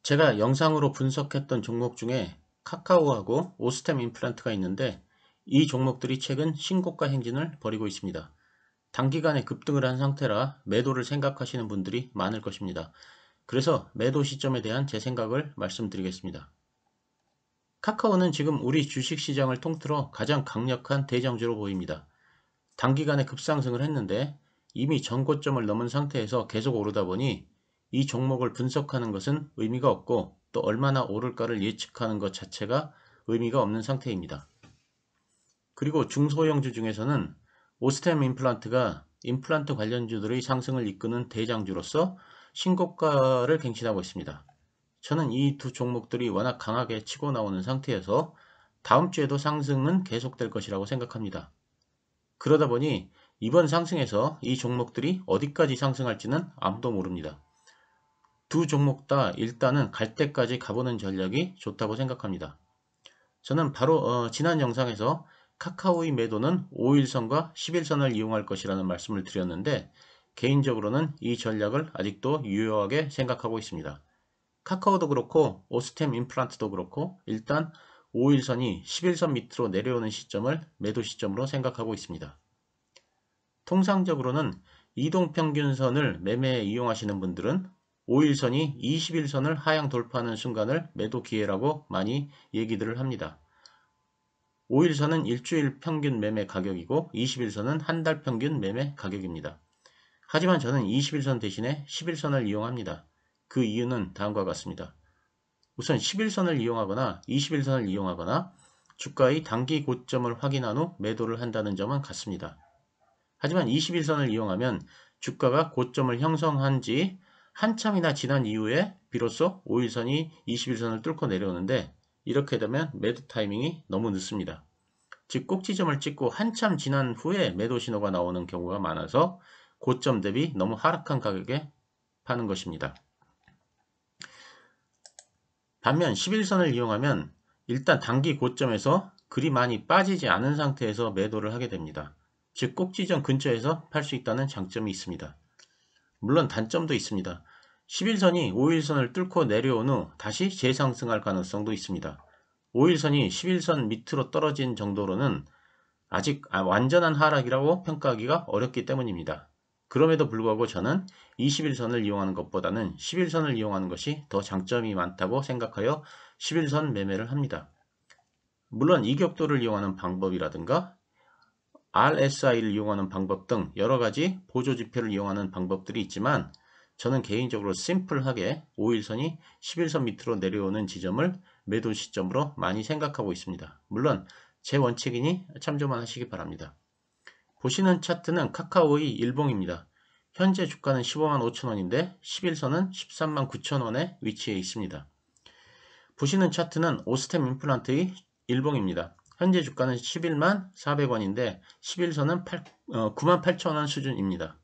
제가 영상으로 분석했던 종목 중에 카카오하고 오스템 임플란트가 있는데 이 종목들이 최근 신고가 행진을 벌이고 있습니다. 단기간에 급등을 한 상태라 매도를 생각하시는 분들이 많을 것입니다. 그래서 매도 시점에 대한 제 생각을 말씀드리겠습니다. 카카오는 지금 우리 주식시장을 통틀어 가장 강력한 대장주로 보입니다. 단기간에 급상승을 했는데 이미 전고점을 넘은 상태에서 계속 오르다 보니 이 종목을 분석하는 것은 의미가 없고 또 얼마나 오를까를 예측하는 것 자체가 의미가 없는 상태입니다. 그리고 중소형주 중에서는 오스템 임플란트가 임플란트 관련주들의 상승을 이끄는 대장주로서 신고가를 갱신하고 있습니다. 저는 이 두 종목들이 워낙 강하게 치고 나오는 상태여서 다음 주에도 상승은 계속될 것이라고 생각합니다. 그러다 보니 이번 상승에서 이 종목들이 어디까지 상승할지는 아무도 모릅니다. 두 종목 다 일단은 갈 때까지 가보는 전략이 좋다고 생각합니다. 저는 바로 지난 영상에서 카카오의 매도는 5일선과 10일선을 이용할 것이라는 말씀을 드렸는데 개인적으로는 이 전략을 아직도 유효하게 생각하고 있습니다. 카카오도 그렇고 오스템 임플란트도 그렇고 일단 5일선이 10일선 밑으로 내려오는 시점을 매도 시점으로 생각하고 있습니다. 통상적으로는 이동평균선을 매매에 이용하시는 분들은 5일선이 21선을 하향 돌파하는 순간을 매도 기회라고 많이 얘기들을 합니다. 5일선은 일주일 평균 매매 가격이고 21선은 한 달 평균 매매 가격입니다. 하지만 저는 21선 대신에 11선을 이용합니다. 그 이유는 다음과 같습니다. 우선 11선을 이용하거나 21선을 이용하거나 주가의 단기 고점을 확인한 후 매도를 한다는 점은 같습니다. 하지만 21선을 이용하면 주가가 고점을 형성한 지 한참이나 지난 이후에 비로소 5일선이 21선을 뚫고 내려오는데 이렇게 되면 매도 타이밍이 너무 늦습니다. 즉 꼭지점을 찍고 한참 지난 후에 매도 신호가 나오는 경우가 많아서 고점 대비 너무 하락한 가격에 파는 것입니다. 반면 11선을 이용하면 일단 단기 고점에서 그리 많이 빠지지 않은 상태에서 매도를 하게 됩니다. 즉 꼭지점 근처에서 팔 수 있다는 장점이 있습니다. 물론 단점도 있습니다. 11선이 5일선을 뚫고 내려온 후 다시 재상승할 가능성도 있습니다. 5일선이 11선 밑으로 떨어진 정도로는 아직 완전한 하락이라고 평가하기가 어렵기 때문입니다. 그럼에도 불구하고 저는 21선을 이용하는 것보다는 11선을 이용하는 것이 더 장점이 많다고 생각하여 11선 매매를 합니다. 물론 이격도를 이용하는 방법이라든가 RSI를 이용하는 방법 등 여러가지 보조지표를 이용하는 방법들이 있지만 저는 개인적으로 심플하게 5일선이 11선 밑으로 내려오는 지점을 매도 시점으로 많이 생각하고 있습니다. 물론 제 원칙이니 참조만 하시기 바랍니다. 보시는 차트는 카카오의 일봉입니다. 현재 주가는 15만 5천원인데 11선은 13만 9천원에 위치해 있습니다. 보시는 차트는 오스템 임플란트의 일봉입니다. 현재 주가는 11만 400원인데 11선은 9만 8천원 수준입니다.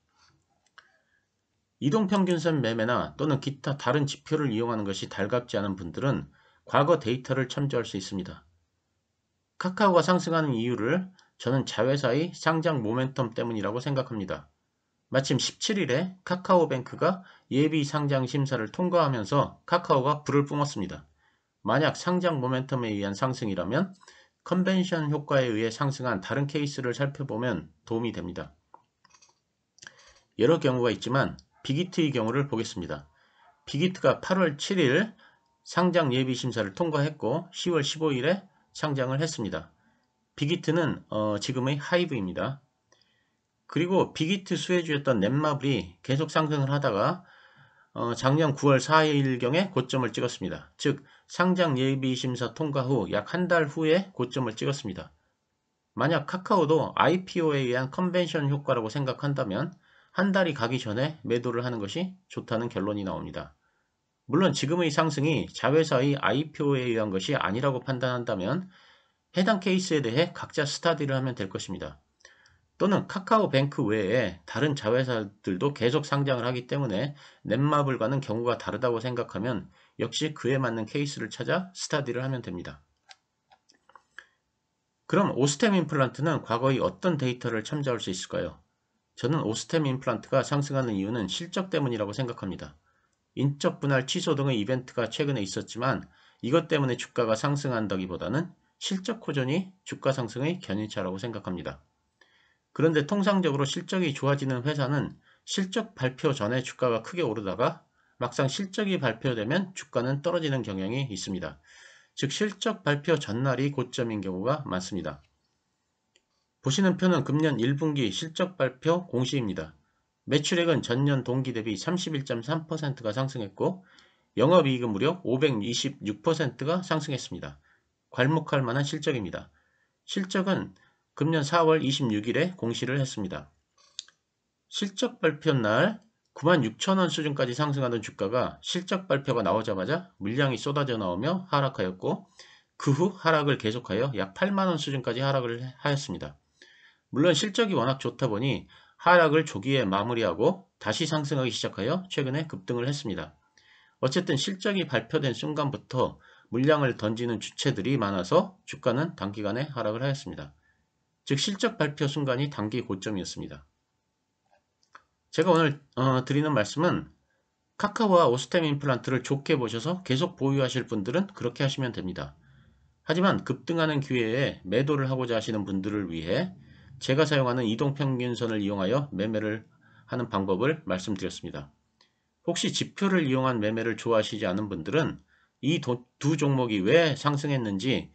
이동평균선 매매나 또는 기타 다른 지표를 이용하는 것이 달갑지 않은 분들은 과거 데이터를 참조할 수 있습니다. 카카오가 상승하는 이유를 저는 자회사의 상장 모멘텀 때문이라고 생각합니다. 마침 17일에 카카오뱅크가 예비 상장 심사를 통과하면서 카카오가 불을 뿜었습니다. 만약 상장 모멘텀에 의한 상승이라면 컨벤션 효과에 의해 상승한 다른 케이스를 살펴보면 도움이 됩니다. 여러 경우가 있지만 빅히트의 경우를 보겠습니다. 빅히트가 8월 7일 상장 예비 심사를 통과했고 10월 15일에 상장을 했습니다. 빅히트는 지금의 하이브입니다. 그리고 빅히트 수혜주였던 넷마블이 계속 상승을 하다가 작년 9월 4일경에 고점을 찍었습니다. 즉 상장 예비 심사 통과 후 약 한 달 후에 고점을 찍었습니다. 만약 카카오도 IPO에 의한 컨벤션 효과라고 생각한다면 한 달이 가기 전에 매도를 하는 것이 좋다는 결론이 나옵니다. 물론 지금의 상승이 자회사의 IPO에 의한 것이 아니라고 판단한다면 해당 케이스에 대해 각자 스타디를 하면 될 것입니다. 또는 카카오뱅크 외에 다른 자회사들도 계속 상장을 하기 때문에 넷마블과는 경우가 다르다고 생각하면 역시 그에 맞는 케이스를 찾아 스타디를 하면 됩니다. 그럼 오스템 임플란트는 과거의 어떤 데이터를 참조할 수 있을까요? 저는 오스템 임플란트가 상승하는 이유는 실적 때문이라고 생각합니다. 인적 분할 취소 등의 이벤트가 최근에 있었지만 이것 때문에 주가가 상승한다기보다는 실적 호전이 주가 상승의 견인차라고 생각합니다. 그런데 통상적으로 실적이 좋아지는 회사는 실적 발표 전에 주가가 크게 오르다가 막상 실적이 발표되면 주가는 떨어지는 경향이 있습니다. 즉 실적 발표 전날이 고점인 경우가 많습니다. 보시는 표는 금년 1분기 실적 발표 공시입니다. 매출액은 전년 동기 대비 31.3%가 상승했고 영업이익은 무려 526%가 상승했습니다. 괄목할 만한 실적입니다. 실적은 금년 4월 26일에 공시를 했습니다. 실적 발표 날 96,000원 수준까지 상승하던 주가가 실적 발표가 나오자마자 물량이 쏟아져 나오며 하락하였고 그 후 하락을 계속하여 약 8만원 수준까지 하락을 하였습니다. 물론 실적이 워낙 좋다 보니 하락을 조기에 마무리하고 다시 상승하기 시작하여 최근에 급등을 했습니다. 어쨌든 실적이 발표된 순간부터 물량을 던지는 주체들이 많아서 주가는 단기간에 하락을 하였습니다. 즉 실적 발표 순간이 단기 고점이었습니다. 제가 오늘 드리는 말씀은 카카오와 오스템 임플란트를 좋게 보셔서 계속 보유하실 분들은 그렇게 하시면 됩니다. 하지만 급등하는 기회에 매도를 하고자 하시는 분들을 위해 제가 사용하는 이동평균선을 이용하여 매매를 하는 방법을 말씀드렸습니다. 혹시 지표를 이용한 매매를 좋아하시지 않은 분들은 이 두 종목이 왜 상승했는지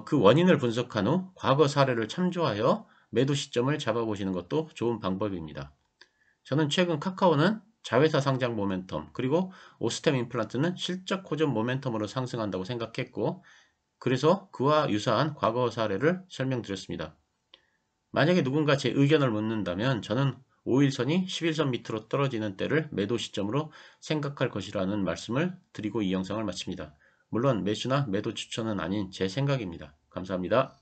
그 원인을 분석한 후 과거 사례를 참조하여 매도 시점을 잡아보시는 것도 좋은 방법입니다. 저는 최근 카카오는 자회사 상장 모멘텀 그리고 오스템 임플란트는 실적 호전 모멘텀으로 상승한다고 생각했고 그래서 그와 유사한 과거 사례를 설명드렸습니다. 만약에 누군가 제 의견을 묻는다면 저는 5일선이 11선 밑으로 떨어지는 때를 매도 시점으로 생각할 것이라는 말씀을 드리고 이 영상을 마칩니다. 물론 매수나 매도 추천은 아닌 제 생각입니다. 감사합니다.